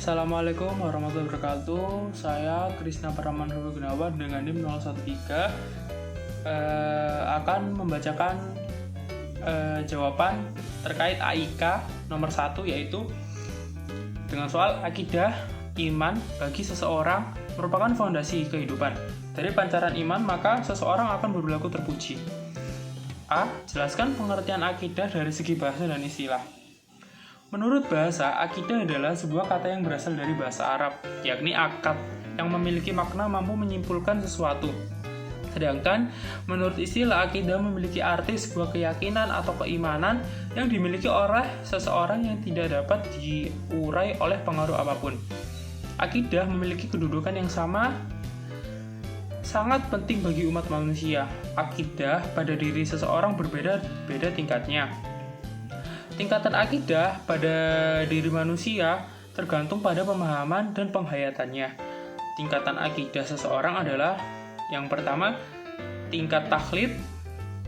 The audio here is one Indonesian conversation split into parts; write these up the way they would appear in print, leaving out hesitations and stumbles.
Assalamualaikum warahmatullahi wabarakatuh. Saya Krisna Paraman Gunawan dengan NIM 013 akan membacakan jawaban terkait AIK nomor 1, yaitu dengan soal akidah iman bagi seseorang merupakan fondasi kehidupan. Dari pancaran iman maka seseorang akan berlaku terpuji. A. Jelaskan pengertian akidah dari segi bahasa dan istilah. Menurut bahasa, akidah adalah sebuah kata yang berasal dari bahasa Arab, yakni akad, yang memiliki makna mampu menyimpulkan sesuatu. Sedangkan, menurut istilah, akidah memiliki arti sebuah keyakinan atau keimanan yang dimiliki oleh seseorang yang tidak dapat diurai oleh pengaruh apapun. Akidah memiliki kedudukan yang sangat penting bagi umat manusia. Akidah pada diri seseorang berbeda-beda tingkatnya. Tingkatan akidah pada diri manusia tergantung pada pemahaman dan penghayatannya. Tingkatan akidah seseorang adalah yang pertama, tingkat taklid,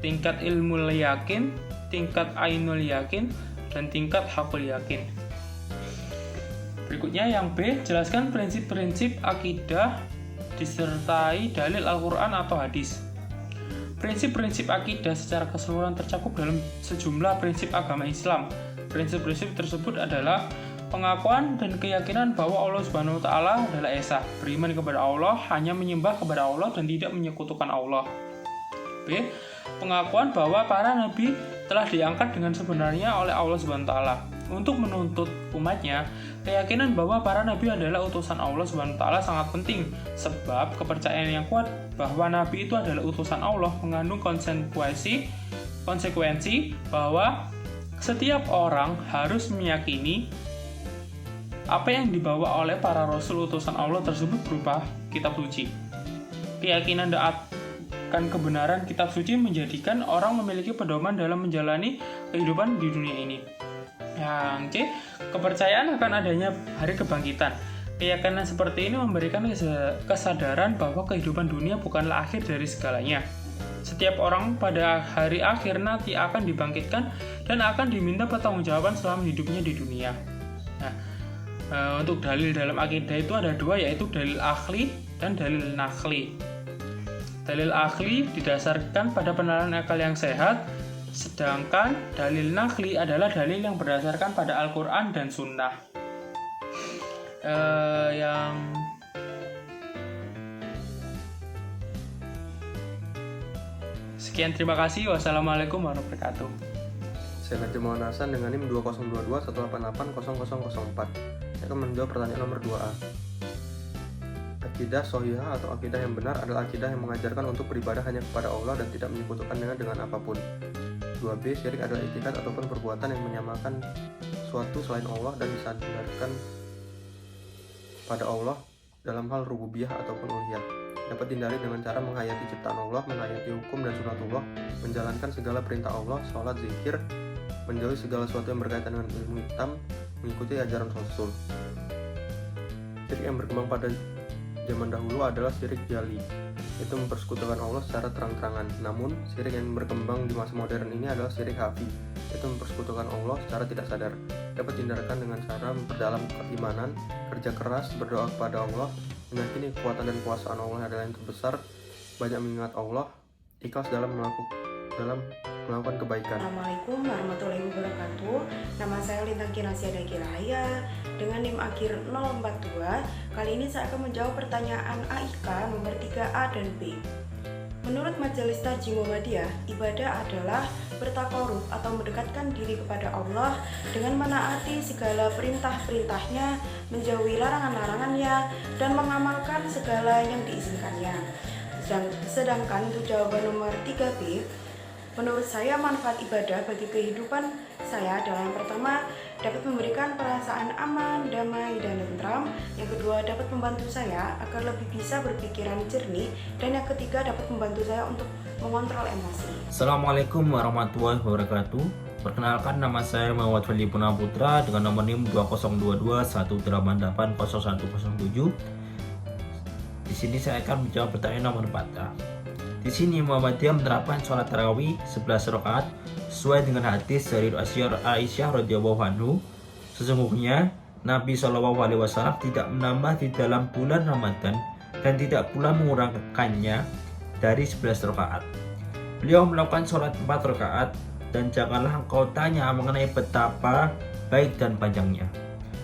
tingkat ilmul yakin, tingkat ainul yakin, dan tingkat hakul yakin. Berikutnya yang B, jelaskan prinsip-prinsip akidah disertai dalil Al-Quran atau hadis. Prinsip-prinsip akidah secara keseluruhan tercakup dalam sejumlah prinsip agama Islam. Prinsip-prinsip tersebut adalah pengakuan dan keyakinan bahwa Allah Subhanahu wa Ta'ala adalah Esa, beriman kepada Allah, hanya menyembah kepada Allah dan tidak menyekutukan Allah. B. Pengakuan bahwa para nabi telah diangkat dengan sebenarnya oleh Allah Subhanahu wa Ta'ala. Untuk menuntut umatnya, keyakinan bahwa para nabi adalah utusan Allah Subhanahu wa Ta'ala sangat penting, sebab kepercayaan yang kuat bahwa nabi itu adalah utusan Allah mengandung konsekuensi bahwa setiap orang harus meyakini apa yang dibawa oleh para rasul utusan Allah tersebut berupa kitab suci. Keyakinan akan kebenaran kitab suci menjadikan orang memiliki pedoman dalam menjalani kehidupan di dunia ini. Yang C, kepercayaan akan adanya hari kebangkitan. Keyakinan seperti ini memberikan kesadaran bahwa kehidupan dunia bukanlah akhir dari segalanya. Setiap orang pada hari akhir nanti akan dibangkitkan dan akan diminta pertanggungjawaban selama hidupnya di dunia. Nah, untuk dalil dalam akidah itu ada dua, yaitu dalil akli dan dalil nakli. Dalil akli didasarkan pada penalaran akal yang sehat, sedangkan dalil nakli adalah dalil yang berdasarkan pada Al-Quran dan Sunnah. Sekian, terima kasih. Wassalamualaikum warahmatullahi wabarakatuh. Saya Najib Muhammad Hasan dengan NIM 2022-188-0004. Saya akan menjawab pertanyaan nomor 2A. Akidah sohihah atau akidah yang benar adalah akidah yang mengajarkan untuk beribadah hanya kepada Allah dan tidak menyekutukan dengan apapun. 2B, syirik adalah i'tikad ataupun perbuatan yang menyamakan suatu selain Allah dan disandarkan pada Allah dalam hal rububiyah ataupun uluhiyah. Dapat dihindari dengan cara menghayati ciptaan Allah, menghayati hukum dan sunatullah, menjalankan segala perintah Allah, sholat, zikir, menjauhi segala sesuatu yang berkaitan dengan ilmu hitam, mengikuti ajaran Rasul. Syirik yang berkembang pada zaman dahulu adalah syirik jali, itu mempersekutukan Allah secara terang-terangan. Namun, syirik yang berkembang di masa modern ini adalah syirik hafi, yaitu mempersekutukan Allah secara tidak sadar. Dapat dihindarkan dengan cara memperdalam keimanan, kerja keras, berdoa kepada Allah, meyakini kekuatan dan kuasaan Allah adalah yang terbesar, banyak mengingat Allah, ikhlas dalam melakukan kebaikan. Assalamualaikum warahmatullahi wabarakatuh. Nama saya Lintang Kirasya Dagiraya dengan NIM akhir 042. Kali ini saya akan menjawab pertanyaan AIK nomor 3A dan B. Menurut Majelis Tarjih Muhammadiyah, ibadah adalah bertakarub atau mendekatkan diri kepada Allah dengan menaati segala perintah-perintahnya, menjauhi larangan-larangannya, dan mengamalkan segala yang diizinkannya. Sedangkan untuk jawaban nomor 3B, menurut saya manfaat ibadah bagi kehidupan saya adalah yang pertama, dapat memberikan perasaan aman, damai, dan tentram. Yang kedua, dapat membantu saya agar lebih bisa berpikiran jernih. Dan yang ketiga, dapat membantu saya untuk mengontrol emosi. Assalamualaikum warahmatullahi wabarakatuh. Perkenalkan, nama saya Muhammad Fadli Putra dengan nomor NIM 2022-188-0107. Di sini saya akan menjawab pertanyaan nomor 4A. Di sini Muhammadiyah menerapkan sholat tarawih 11 rakaat sesuai dengan hadis dari Aisyah radhiyallahu anhu. Sesungguhnya Nabi SAW tidak menambah di dalam bulan Ramadan dan tidak pula menguranginya dari 11 rakaat. Beliau melakukan sholat 4 rakaat, dan janganlah engkau tanya mengenai betapa baik dan panjangnya.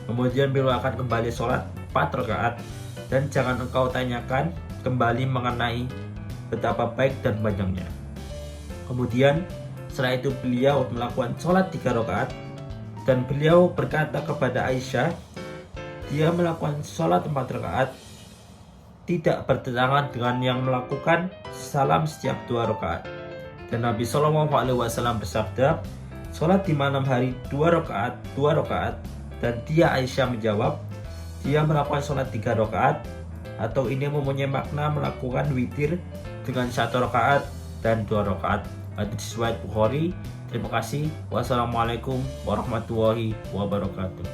Kemudian beliau akan kembali sholat 4 rakaat, dan jangan engkau tanyakan kembali mengenai betapa baik dan panjangnya. Kemudian setelah itu beliau melakukan sholat 3 rakaat, dan beliau berkata kepada Aisyah, dia melakukan sholat 4 rakaat tidak bertentangan dengan yang melakukan salam setiap 2 rakaat. Dan Nabi SAW bersabda, sholat di malam hari 2 rakaat, dan dia Aisyah menjawab, dia melakukan sholat 3 rakaat, atau ini mempunyai makna melakukan witir dengan 1 rakaat dan 2 rakaat. Hadis riwayat Bukhari. Terima kasih. Wassalamualaikum warahmatullahi wabarakatuh.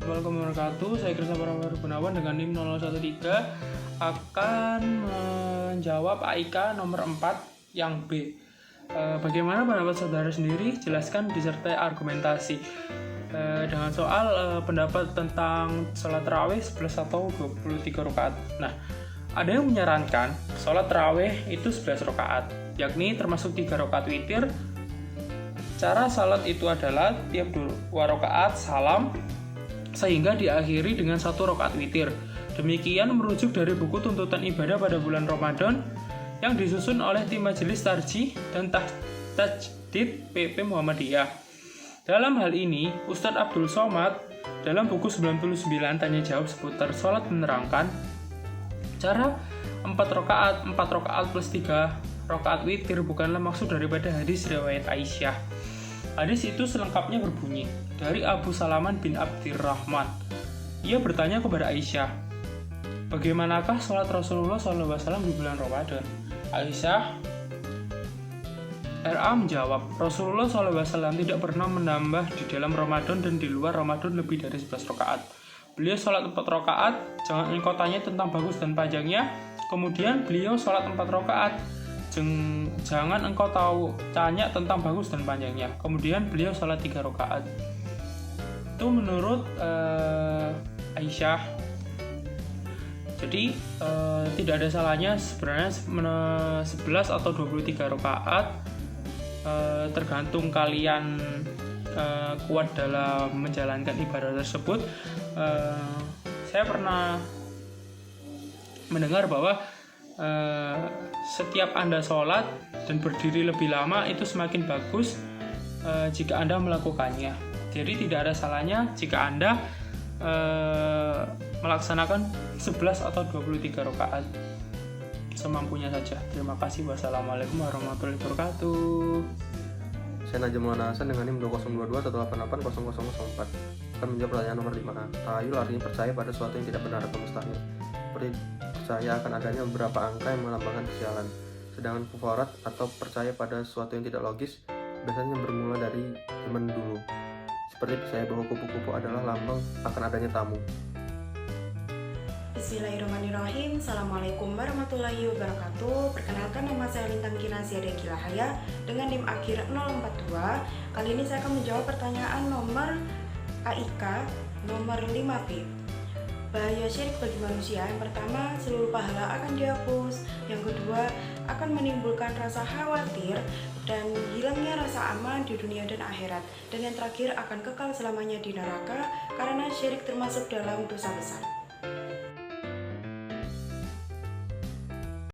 Assalamualaikum warahmatullahi wabarakatuh. Saya Krisna Pramana Gunawan dengan NIM 013 akan menjawab AIK nomor 4 yang B. Bagaimana pendapat saudara sendiri? Jelaskan disertai argumentasi. Dengan soal pendapat tentang sholat tarawih 11 atau 23 rakaat. Nah, ada yang menyarankan sholat tarawih itu 11 rakaat, yakni termasuk 3 rakaat witir. Cara salat itu adalah tiap 2 rakaat salam sehingga diakhiri dengan 1 rakaat witir. Demikian merujuk dari buku tuntutan ibadah pada bulan Ramadan yang disusun oleh tim Majelis Tarjih dan Tajdid PP Muhammadiyah. Dalam hal ini, Ustadz Abdul Somad dalam buku 99 tanya jawab seputar sholat menerangkan cara 4 rakaat plus 3 rakaat witir bukanlah maksud daripada hadis riwayat Aisyah. Hadis itu selengkapnya berbunyi dari Abu Salaman bin Abdirrahman. Ia bertanya kepada Aisyah, bagaimanakah sholat Rasulullah SAW di bulan Ramadan? Aisyah RA menjawab, Rasulullah SAW tidak pernah menambah di dalam Ramadan dan di luar Ramadan lebih dari 11 rakaat. Beliau sholat 4 rakaat, jangan engkau tanya tentang bagus dan panjangnya. Kemudian beliau sholat 4 rakaat, jangan engkau tanya tentang bagus dan panjangnya. Kemudian beliau sholat 3 rakaat. Itu menurut Aisyah. Jadi tidak ada salahnya sebenarnya 11 atau 23 rakaat, tergantung kalian kuat dalam menjalankan ibadah tersebut. Saya pernah mendengar bahwa setiap Anda sholat dan berdiri lebih lama itu semakin bagus jika Anda melakukannya. Jadi tidak ada salahnya jika Anda melaksanakan 11 atau 23 rakaat semampunya saja. Terima kasih. Wassalamualaikum warahmatullahi wabarakatuh. Saya Najam Maulana Hasan dengan NIM 2022188004 akan menjawab pertanyaan nomor 5A. Tahayul artinya percaya pada sesuatu yang tidak benar atau mustahil, seperti percaya akan adanya beberapa angka yang melambangkan kesialan. Sedangkan kufarat atau percaya pada sesuatu yang tidak logis biasanya bermula dari zaman dulu, seperti percaya bahwa kupu-kupu adalah lambang akan adanya tamu. Bismillahirrahmanirrahim. Assalamualaikum warahmatullahi wabarakatuh. Perkenalkan, nama saya Lintang Kinasya Dekilahaya dengan NIM akhir 042. Kali ini saya akan menjawab pertanyaan nomor AIK nomor 5B. Bahaya syirik bagi manusia. Yang pertama, seluruh pahala akan dihapus. Yang kedua, akan menimbulkan rasa khawatir dan hilangnya rasa aman di dunia dan akhirat. Dan yang terakhir, akan kekal selamanya di neraka karena syirik termasuk dalam dosa besar.